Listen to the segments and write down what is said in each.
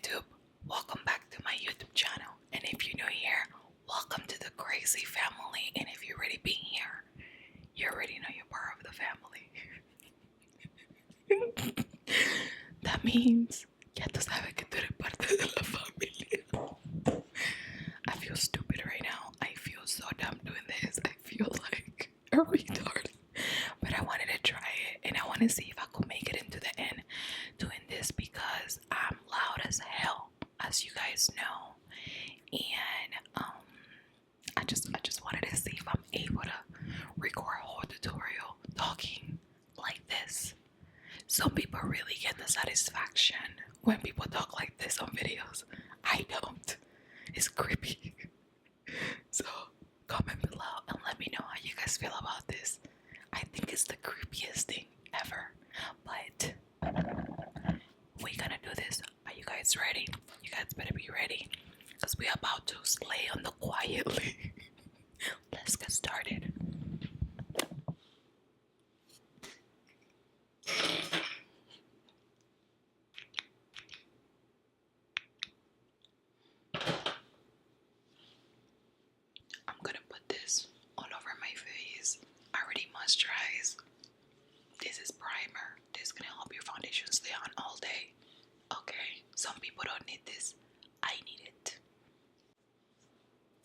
YouTube, welcome back to my YouTube channel. And if you're new here, welcome to the crazy family. And if you're already been here, you already know you're part of the family. That means ya tú sabes que tú eres parte de la familia. I feel stupid right now. I feel so dumb doing this. I feel like a retard. But I wanted to try it and I want to see if I could make it into the end doing this because I'm loud as hell, as you guys know. And I just wanted to see if I'm able to record a whole tutorial talking like this. Some people really get the satisfaction when people talk like this on videos. I don't. It's creepy. So comment below and let me know how you guys feel about this. I think it's the creepiest thing ever. But we're gonna do this. Are you guys ready? You guys better be ready. Because we're about to slay on the quietly. Let's get started. I'm gonna put this all over my face. I already moisturize. This is primer. This is gonna help your foundation stay on all day. Okay, some people don't need this. I need it.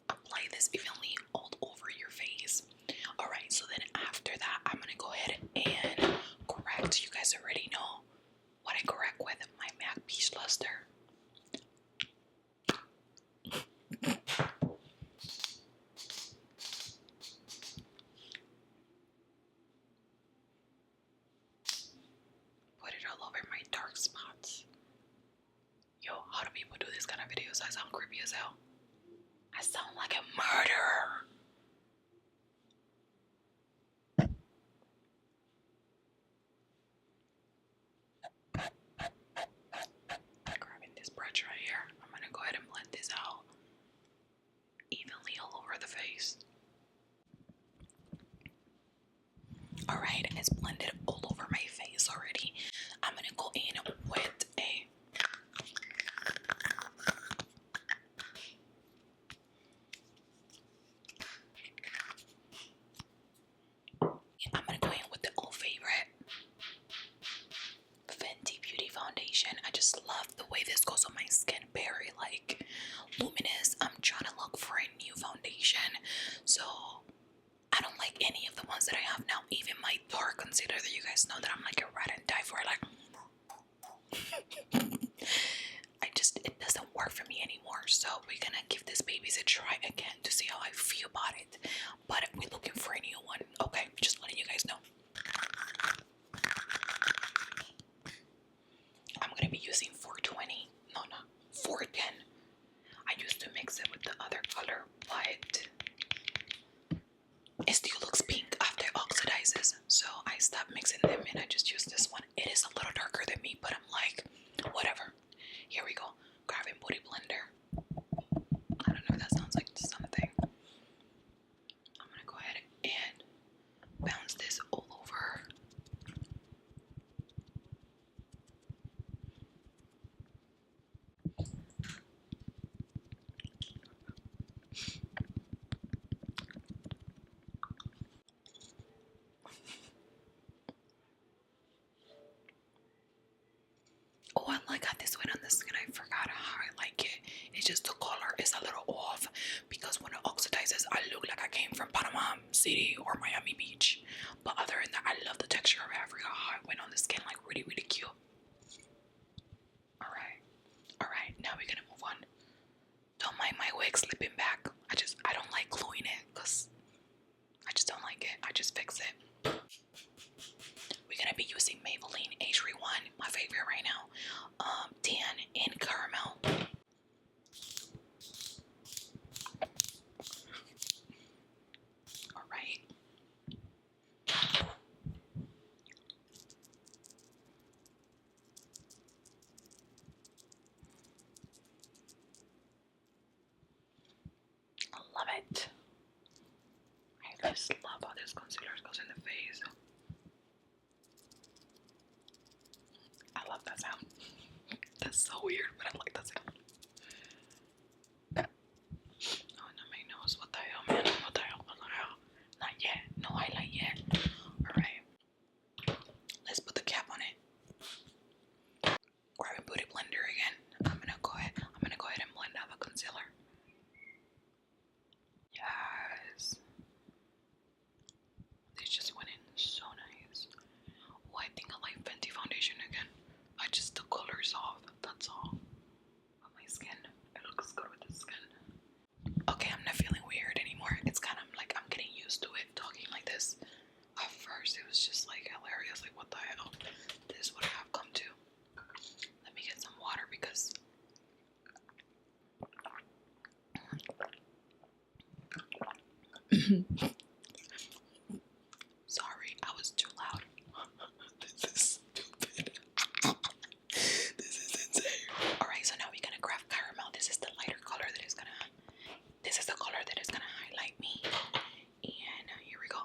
Apply this evenly all over your face. Alright, so then after that, I'm gonna go ahead and correct. You guys already know what I correct with my MAC Peach Luster. Put it all over my dark spots. Yo, how do people do this kind of videos? I sound creepy as hell. I sound like a murderer. Grabbing this brush right here. I'm gonna go ahead and blend this out evenly all over the face. Alright, it's blended all over my face already. I'm gonna go in with a the old favorite Fenty Beauty foundation. I just love the way this goes on my skin, very like luminous. I'm trying to look for a new foundation, so I don't like any of the ones that I have now. Even my dark concealer that you guys know that I'm like a rat and die for, like it doesn't work for me anymore. So we're gonna give this babies a try again to see how I feel about it. But we're looking for a new one. Okay, just letting you guys know. I'm gonna be using 420. No, 410. I used to mix it with the other color, but it still looks pink after it oxidizes. So I stopped mixing them and I just use this one. It is a little darker than me, but I'm like, whatever. Here we go. Grabbing Booty Blender. I don't know if that sounds like something. I'm gonna go ahead and bounce this all over. Oh, I like how this went on the skin. I forgot how I like it. It's just the color is a little off because when it oxidizes, I look like I came from Panama City or Miami Beach. But other than that, I love the texture of it. I forgot how it went on the skin, like really, really cute. Alright, now we're gonna move on. Don't mind my wig slipping back. I don't like gluing it because I just don't like it. I just fix it. We're gonna be using Maybelline H1, my favorite right now. Tan in caramel. Alright. I love it. I just love how this concealer goes in the face. I love that sound. That's so weird, but I like that sound. Oh, not my nose. What the hell, man? What the hell? What the hell? Not yet. No highlight yet. Alright. Let's put the cap on it. Grab a beauty blender again. I'm gonna go ahead and blend out the concealer. Yes. This just went in so nice. Oh, I think I like Fenty foundation again. I just took colors off. That's all. On my skin. It looks good with the skin. Okay, I'm not feeling weird anymore. It's kind of like I'm getting used to it talking like this. At first, it was just like hilarious. Like, what the hell? This is what I have come to. Let me get some water because sorry, I was too loud. This is stupid. This is insane. Alright, so now we're gonna grab caramel. This is the lighter color that is gonna highlight me. And here we go.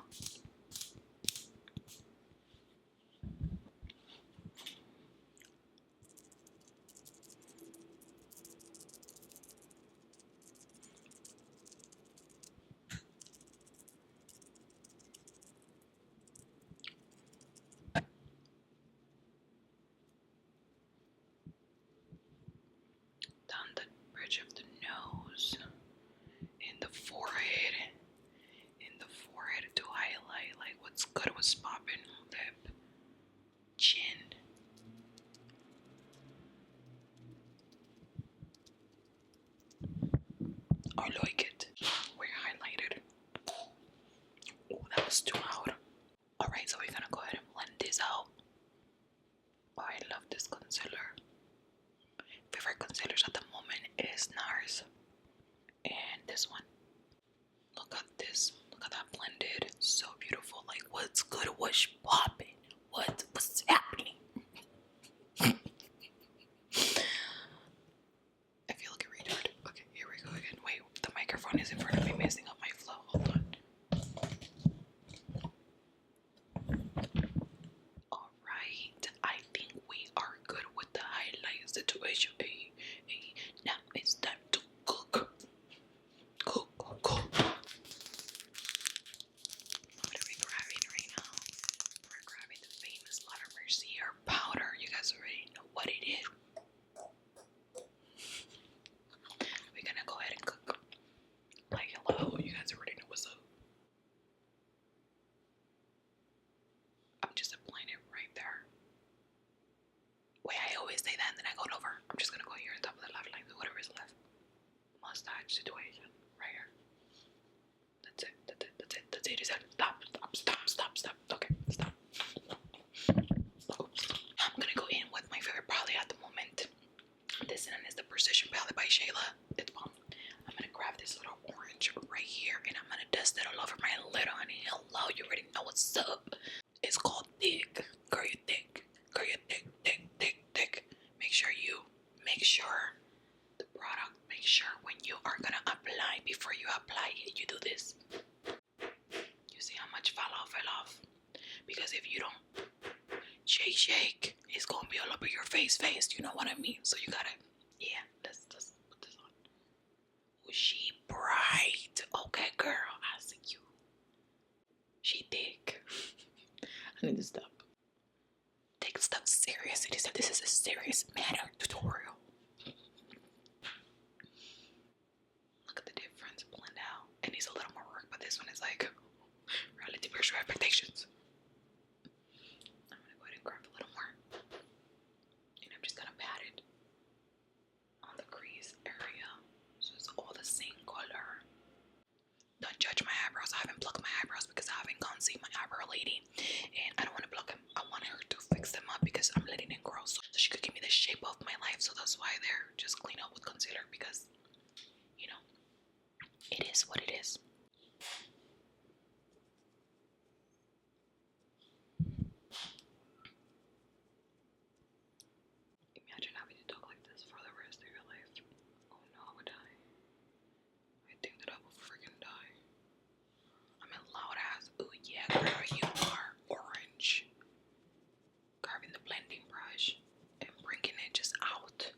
Down the bridge of the nose, in the forehead to highlight like what's good, what's popping, lip, chin. I like it. We're highlighted. Oh, that was too loud. Alright, so we're gonna go ahead and blend this out. Oh, I love this concealer. Favorite concealers at the moment is NARS and this one. Look at this. Look at that blended. So beautiful. Like, what's good? What's popping? What's happening? I feel like a retard. Okay, here we go again. Wait, the microphone is in front of me, messing up my flow. Hold on. Alright, I think we are good with the highlight situation. Now it's time to cook. Cook. What are we grabbing right now? We're grabbing the famous Lot of Mercy hair powder. You guys already know what it is. We're gonna go ahead and cook. Like, hello, you guys already know what's up. I'm just applying it right there. Wait, I always say that and then I go over. I'm just gonna go here on top of the left line, whatever is left. Mustache situation, right here. That's it. Stop. Okay, stop. Oops. I'm gonna go in with my favorite palette at the moment. This one is the Precision Palette by Shayla. It's bomb. I'm gonna grab this little orange right here and I'm gonna dust it all over my lid, honey. Hello, you already know what's up. It's called Thick. Girl, you thick. Girl, you thick. Make sure the product, make sure when you are gonna apply, before you apply it, you do this. You see how much fell off? Because if you don't shake, it's gonna be all over your face, you know what I mean? So you gotta, yeah, let's put this on. Oh, she bright. Okay, girl, I see you. She thick. I need to stop. Take stuff serious. This is a serious matter tutorial. Look at the difference, blend out. It needs a little more work, but this one is like reality versus expectations. I'm gonna go ahead and grab a little more. And I'm just gonna pat it on the crease area. So it's all the same color. Don't judge my eyebrows. I haven't plucked my eyebrows because I haven't gone see my eyebrow lady. And I don't want to pluck them. I want her to fix them up because I'm letting it grow. So she could give me the shape of my life. So that's why they're just clean up with concealer because, you know, it is what it is. Imagine having to talk like this for the rest of your life. Oh no, I would die. I think that I will freaking die. I'm a loud ass. Ooh yeah, girl, you are orange. Carving the blending brush and bringing it just out.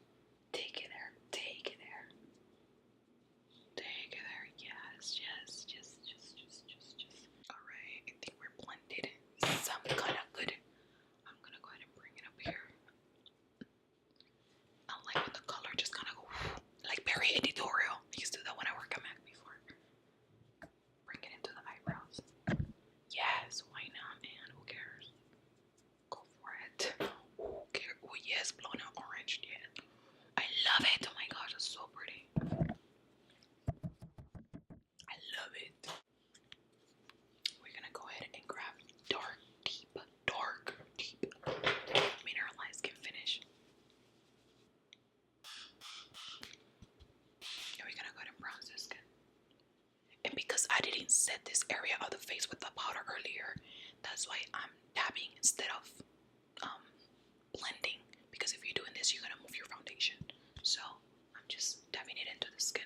set this area of the face with the powder earlier. That's why I'm dabbing instead of blending, because if you're doing this, you're gonna move your foundation. So I'm just dabbing it into the skin.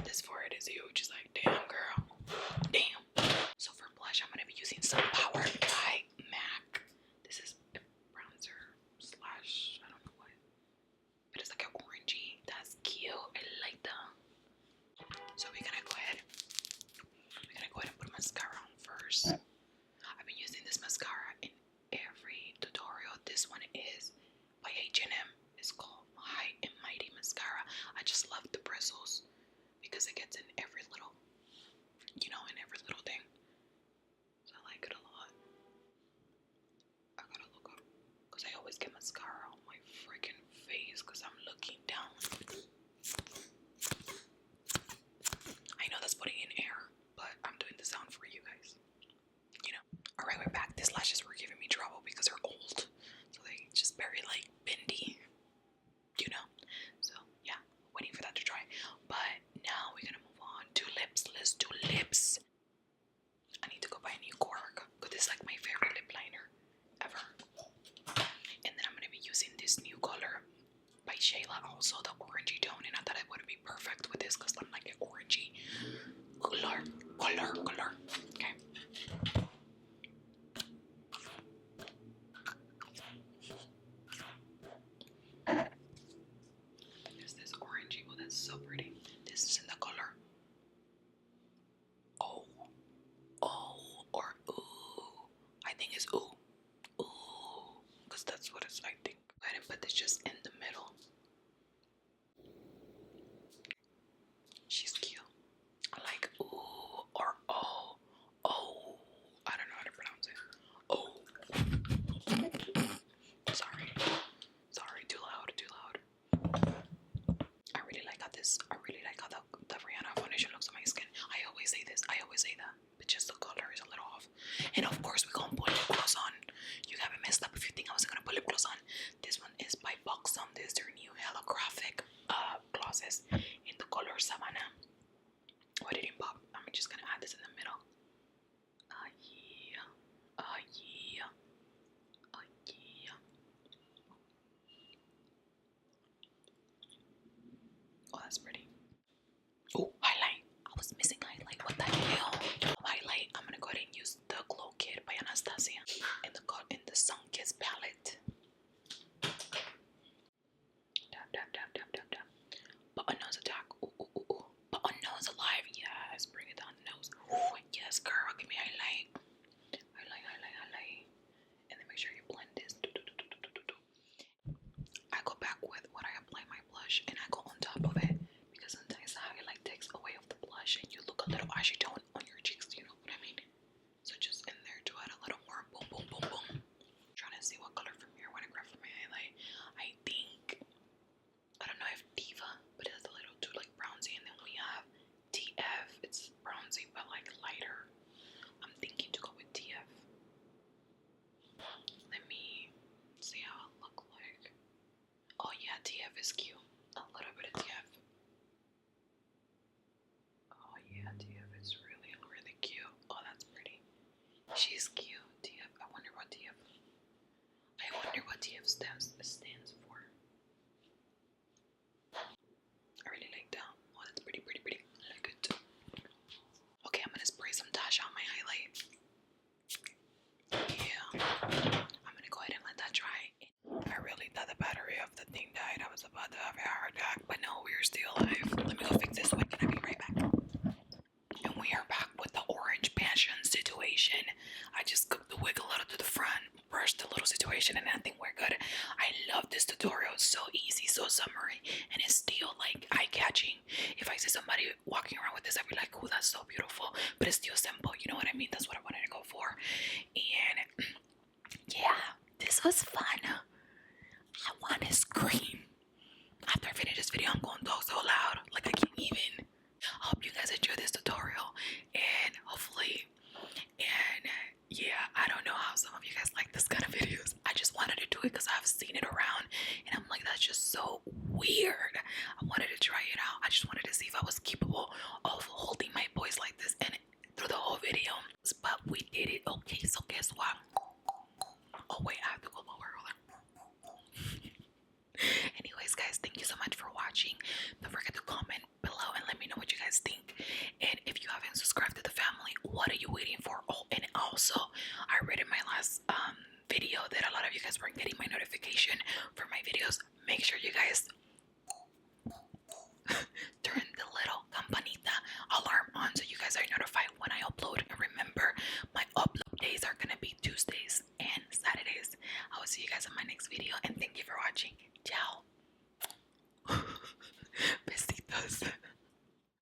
This forehead is huge. It's like, damn, girl, damn. So for blush, I'm gonna be using some Power by MAC. This is a bronzer slash, I don't know what, but it's like an orangey. That's cute. I like that. So we're gonna go ahead and put mascara on first. I've been using this mascara in every tutorial. This one is by H&M. It's called High and Mighty Mascara. I just love the bristles because it gets in every little, you know, in every little thing. So I like it a lot. I gotta look up because I always get mascara on my freaking face because I'm looking down. I know that's putting in air, but I'm doing the sound for you guys. You know. Alright, we're back. These lashes were giving me trouble because they're old. So they just very like bendy. You know? So yeah, waiting for that to dry. But now we're gonna move on to lips. Let's do lips. I need to go buy a new cork because this is like my favorite lip liner ever. And then I'm gonna be using this new color by Shayla, also the orangey tone, and I thought it would be perfect with this because I'm like an orangey color. Okay. Is this orangey? Oh, that's so pretty. This is in the color O, or ooh. I think it's ooh, because that's what it's. I think. Go ahead and put this just in the middle. She's cute. I like ooh or oh. I don't know how to pronounce it. Oh. Sorry. Too loud. I really like how the Rihanna foundation looks on my skin. I always say this. I always say that. But just the color is a little off. And of course, we're gonna put lip gloss on. You haven't messed up if you think I wasn't gonna put lip gloss on. This one is by Buxom. This is their new holographic glosses in the color Savannah. Why did it pop? I'm just gonna add this in the middle. Yeah. Oh, that's pretty. Oh, highlight. I was missing highlight. What the hell? Highlight. I'm gonna go ahead and use the Glow Kit by Anastasia in the Sun Kiss palette. Dab. But a nose attack. Ooh. But a nose alive. Yes. Bring it down the nose. Ooh, yes, girl. Give me highlight. And then make sure you blend this. I go back with what I apply my blush, and I go on top of it because sometimes the highlight takes away of the blush, and you look a little ashy tone on your cheeks. You know what I mean? So just in there to add a little more. Boom. Trying to see what color from here when I grab for my highlight. I don't know if Diva, but it's a little too like bronzy, and then we have TF. It's bronzy but like lighter. I'm thinking to go with TF. Let me see how it look like. Oh yeah, TF is cute. A little bit of TF. Oh yeah, TF is really cute. Oh, that's pretty. She's cute. TF. I wonder what TF stands for. I really like that. Oh, that's pretty. I like it. Okay, I'm gonna spray some Tasha on my highlight. Yeah. I'm gonna go ahead and let that dry. I really thought the battery of the thing died. I was about to have a heart attack, but no, we're still alive. Let me go fix this one. Can I be right back? And we are back with the orange passion situation. I just cooked the wig a little to the front, brushed the little situation, and I think we're good. I love this tutorial. It's so easy, so summery, and it's still like eye-catching. If I see somebody walking around with this, I'd be like, oh, that's so beautiful. But it's still simple, you know what I mean? That's what I wanted to go for. And yeah, this was fun. I want to scream. After I finish this video, I'm going to talk so loud, like I can't even. I hope you guys enjoyed this tutorial, and hopefully, and yeah, I don't know how some of you guys like this kind of videos. I just wanted to do it because I've seen it around, and I'm like, that's just so weird. I wanted to try it out. I just wanted to see if I was capable of holding guys, thank you so much for watching. Don't forget to comment